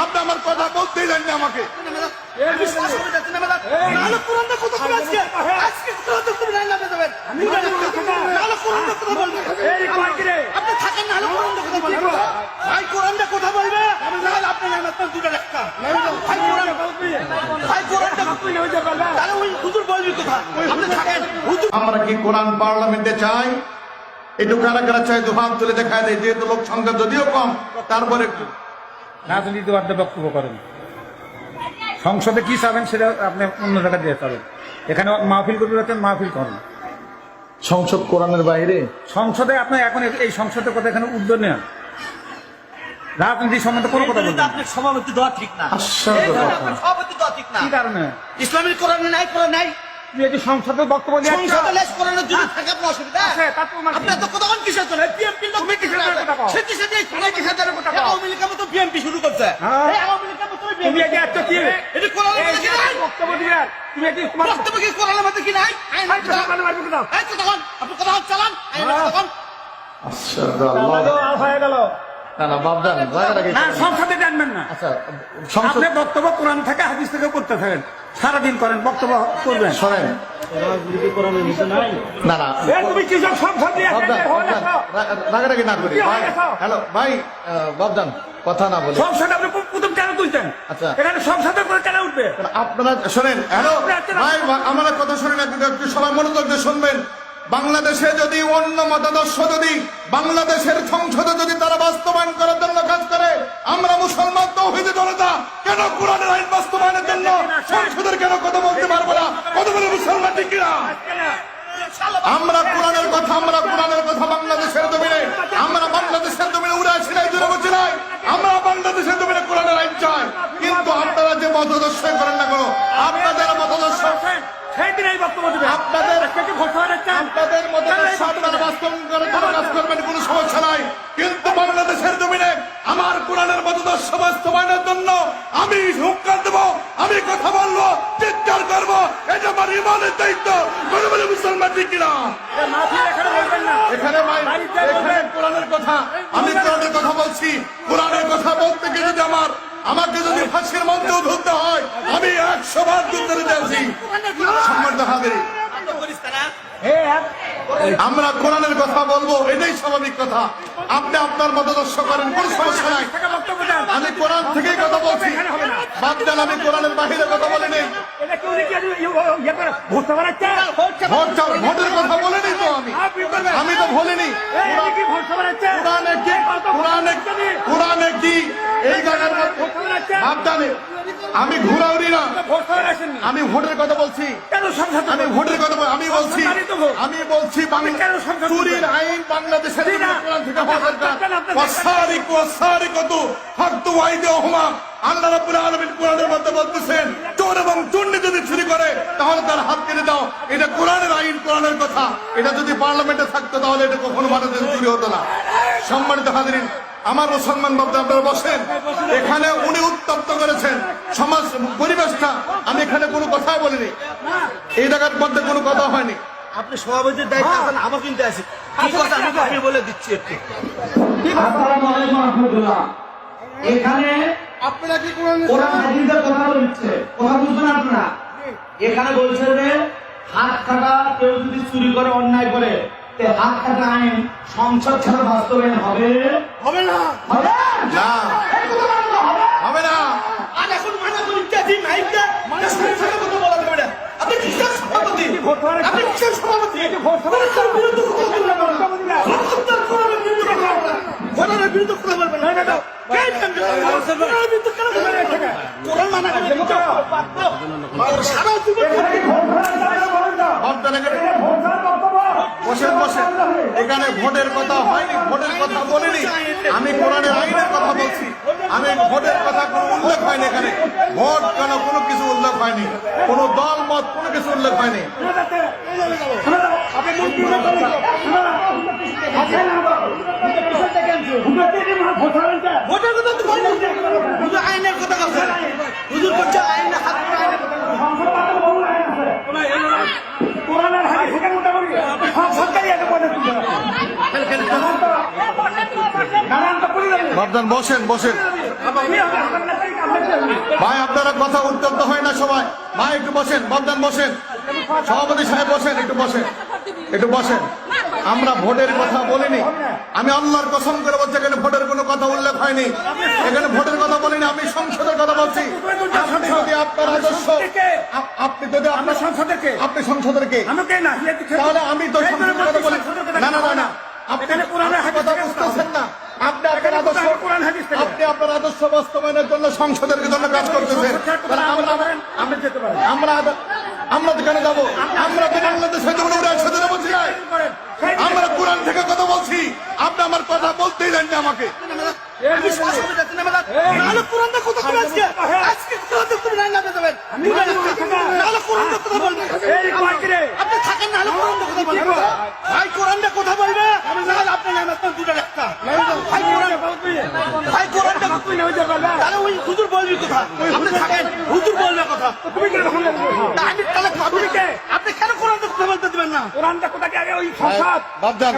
আপনি আমার কথা বলতেই জানেন আমাকে। কথা বলবে আপনার দুটো একটা আমরা কি কোরআন পার্লামেন্টে চাই? একটু কারা কারা চাই তো ভাব তুলে দেখা দেয়, যেহেতু লোক সংখ্যা যদিও কম তারপরে একটু রাজনীতিবাদে বক্তব্য করেন। সংসদে কি চাবেন সেটা আপনি অন্য জায়গায় দিয়ে চাবেন। এখানে মাহফিল করতে যাচ্ছেন, মাহফিল করেন। সংসদ কোরআনের বাইরে সংসদে আপনি এখন এই সংসদের কথা এখানে উদ্যোগ নেন। রাজনীতি সম্বন্ধে কোনো কথা বলবেন আপনার সভাপতি দেওয়া ঠিক না। সভাপতি দেওয়া ঠিক না। কি কারণে? ইসলামিক কোরআনে নাই, কোরআন নাই। সংসদে বক্তব্য দিয়ে সংসদে লেস কোরআনের যদি থাকে আপনার অসুবিধা আপনি তো কতক্ষণ কিসের জন্য বিএনপি লোক সেটি সেটি আওয়ামী লীগের মতো বিএনপি শুরু করছে। আওয়ামী লীগের মতো তুমি এটি একটা কি এটি কোরআনের মধ্যে কি নাই? বক্তব্য দিবেন তুমি এটি বক্তব্য কি কোরআনের মধ্যে কি নাই? আইন কতক্ষণ আপনি কতক্ষণ চালান আইন কতক্ষণ হয়ে গেল না না বাবদান না, সংসদে জানবেন না। আচ্ছা আপনি বক্তব্য কোরআন থেকে হাদিস থেকে করতে থাকেন, সারাদিন করেন, বক্তব্য করবেন। শোনেন না না তুমি কি সব সংসদ দিয়ে রাগারাগি না করি ভাই। হ্যালো ভাই বাবদান কথা না বলে সংসদে আপনি প্রথম কেন তুলছেন? আচ্ছা এখানে সংসদের করে কেন উঠবে? আপনারা শোনেন। হ্যালো ভাই আমার কথা শোনেন, একটু সবাই মনোযোগ দিয়ে শুনবেন। বাংলাদেশে যদি অন্য মতাদর্শ যদি বাংলাদেশের সংসদে যদি তারা বাস্তবায়ন করার জন্য কাজ করে, আমরা মুসলমান তৌহিদি জনতা কেন কোরআনের আইন বাস্তবায়নের জন্য সংসদের কেন কথা বলতে পারবো না? কত বলে মুসলমান ঠিক কিনা? আমরা কোরআনের কথা বাংলাদেশের জমিনে, আমরা বাংলাদেশের জমিনে উড়াই ছিলাই জুড়ে বছিলাই, আমরা বাংলাদেশের জমিনে কোরআনের আইন চাই। কিন্তু আপনারা যে মতাদর্শ করেন না কোনো, আপনাদের মতাদর্শ আপনাদের মতাদর্শ আপনারা বাস্তবায়ন করার জন্য কাজ করবেন, কোনো সমস্যা নাই। কিন্তু বাংলাদেশের জমিনে আমার কোরআনের মতাদর্শ বাস্তবায়নের জন্য আমি হুঙ্কার দেবো, আমি কথা বলবো, চিৎকার করবো, এটা আমার ইমানের দায়িত্ব। বলে বলে মুসলমান ঠিক কিনা? এখানে কোরআনের কথা, আমি কোরআনের কথা বলছি। কোরআনের কথা বলতে গিয়ে যদি আমাকে যদি ফাঁসির মঞ্চেও ধরতে হয়, আমি 100 বার যুদ্ধ দিতে আছি। সম্মানিত হাজিরিন, আমরা কোরআনের কথা বলবো, এটাই স্বাভাবিক কথা। আপনি আপনার মতাদর্শ করেন, কোন সমস্যা নাই। আমি কোরআন থেকেই কথা বলছি, বাদ আমি কোরআনের বাহিরে কথা বলিনি। ভোটের কথা বলিনি তো আমি তো বলিনি। কোরআনে কি এই জায়গার মধ্যে আমি ঘুরাউরি না, আমি ভোটের কথা বলছি। আমি ভোটের কথা আমি বলছি চুরির আইন বাংলাদেশের আল্লাহ রাব্বুল আলামিন কোরআনের মধ্যে বলতেছেন, চোর এবং চুন্নি যদি চুরি করে তাহলে তার হাত কেটে দাও। এটা কোরআনের আইন, কোরআনের কথা। এটা যদি পার্লামেন্টে থাকতো তাহলে এটা কখনো বাংলাদেশে চুরি হতো না। সম্মানিত হাজিরিন, আমার মুসলমান বাবা আপনারা বসেন। এখানে উনি উত্তপ্ত করেছেন সমাজ পরিবেশটা, আমি এখানে কোনো কথাই বলিনি, এই জায়গার মধ্যে কোনো কথা হয়নি। আপনি সভাপতির দায়িত্ব আছেন, আমার কিন্তু আছে কি কথা আমি বলে দিচ্ছি একটু। আসসালামু আলাইকুম রাহমাতুল্লাহ। এখানে আপনারা কি কোরআন হাদিসের কথা বলছে, কথা বুঝবেন আপনারা। এখানে বলছে যে হাত কাটা কেউ যদি চুরি করে, অন্যায় করে, হাত কাটা আইন সংসদ ছাড়া বাস্তবায়ন হবে না, হবে না, হবে না। আর এখন মানা করতে দিন নাইকা মানে সাথে কথা বলা যাবে না। আপনি কিসের সভাপতি? আপনি কিসের সভাপতি? কোরআনের বিরুদ্ধে কথা বলবেন না। কোরআনের বিরুদ্ধে কথা বলবেন না। কোরআনের বিরুদ্ধে কথা বলবেন না। না কোরআনের বিরুদ্ধে কেন বলবেন না? কোরআন মানা করতে সারা জীবন বসেন বসেন, এখানে ভোটের কথা হয়নি, ভোটের কথা বলিনি। আমি কোরআনের আইনের কথা বলছি, আমি ভোটের কথা কোনো উল্লেখ হয়নি। এখানে ভোট কেন কোনো কিছু উল্লেখ হয়নি, কোনো দল মত কোনো কিছু উল্লেখ হয়নি। ভোটের কথা তো হুজুর আইনের কথা বলছেন, হুজুর করছে আইন হাত বাবদান বসেন বসেন। ভাই আপনারা কথা উত্তপ্ত হয় না সবাই। ভাই একটু বসেন, বদদান বসেন, সভাপতি সাহেব বসেন, একটু বসেন, একটু বসেন। আমরা ভোটের কথা বলিনি, আমি আল্লাহর কসম করে বলছি এখানে ভোটের কোনো কথা উল্লেখ হয়নি, এখানে ভোটের কথা বলিনি, আমি সংসদের কথা বলছি। আপনি যদি আপনার আদর্শ, আপনি যদি আপনার সংসদেরকে আপনি সংসদেরকে আমাকে না তাহলে আমি তো সংসদের কথা বলি না না না না আপনি এখানে কোরআনের আপনি কথা বুঝতেছেন না। আপনি আপনার আদর্শ, কোরআন হাদিস থেকে। আপনি আপনার আদর্শ বাস্তবায়নের জন্য সংসদের জন্য কাজ করতেছেন। তাহলে আপনি যেতে পারেন। আমরা তো কেন যাবো? আমরা তো বাংলাদেশের জন্য একসাথে বলছি না। আমরা কোরআন থেকে কথা বলছি, আপনি আমার কথা বলতেই দেন না আমাকে। আমি সরাসরি যাচ্ছি না মেলা। নাহলে কোরআনটা কথা বলে আজকে। আজকে কোরআনটা তুমি লাইন নামতে যাবেন। নাহলে কোরআনটা কথা বলবে। এই কয়েকরে আপনি থাকেন নাহলে কোরআনটা কথা বলবে। ভাই কোরআনটা কথা বলবে। নাহলে আপনি লাইন নামতে দুটো একটা। ভাই কোরআনটা তাহলে ওই হুজুর বলবি কথা। আপনি থাকেন হুজুর বলবে কথা। তুমি কি রকম আমি তাহলে আপনি কেন কোরআনটা কথা বলতে দিবেন না? কোরআনটা কোথাকে আগে ওই সংসদ বাবজান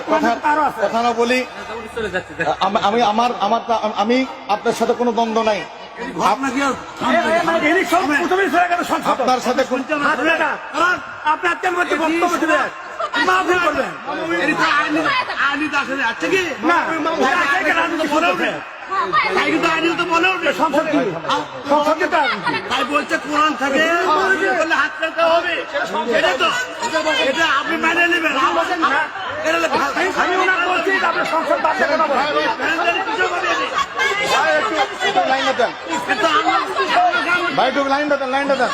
কথা না বলি, আমি আপনার সাথে কোনো দ্বন্দ্ব নাই, আপনার সাথে আপনার তেল মধ্যে বক্তব্য দিবেন মাহফিল করবেন না ভাই বলছে কোরআন থাকে বললে হাত পেতে হবে এটা তো এটা আপনি মেনে নেবেন আমি ওনার বলছি আপনি সংসদ বাদ দেবেন ভাই একটু লাইনটা দেন।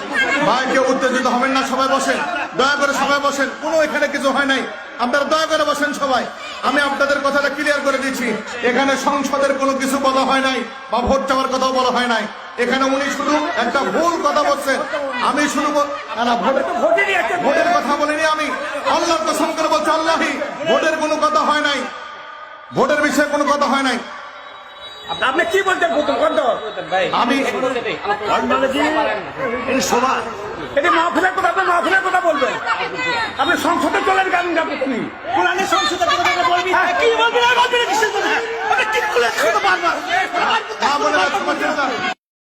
ভাই কেউ উত্তেজিত হবেন না, সবাই বসেন, দয়া করে সবাই বসেন, কোনো এখানে কিছু হয় নাই, আপনারা দয়া করে বসেন সবাই। আমি আপনাদের কথাটা ক্লিয়ার করে দিচ্ছি, এখানে সংসদের কোনো কিছু বলা হয় নাই বা ভোট চাওয়ার কথাও বলা হয় নাই। এখানে উনি শুধু একটা ভুল কথা বলছেন। আমি শুধু ভোটের কথা বলিনি, আমি আল্লাহর কসম করে বলছি, আল্লাহি ভোটের কোনো কথা হয় নাই, ভোটের বিষয়ে কোনো কথা হয় নাই। আপনি কি বলতেন আমি এটি মাহফিলের কথা, আপনি মাহফিলের কথা বলবেন, আপনি সংসদে চলেন গান গাবো তুমি কোরআনের সংসদের কথা বলবি কি বলবি না বলবি না কিসের জন্য আপনি ঠিক করে বারবার বলে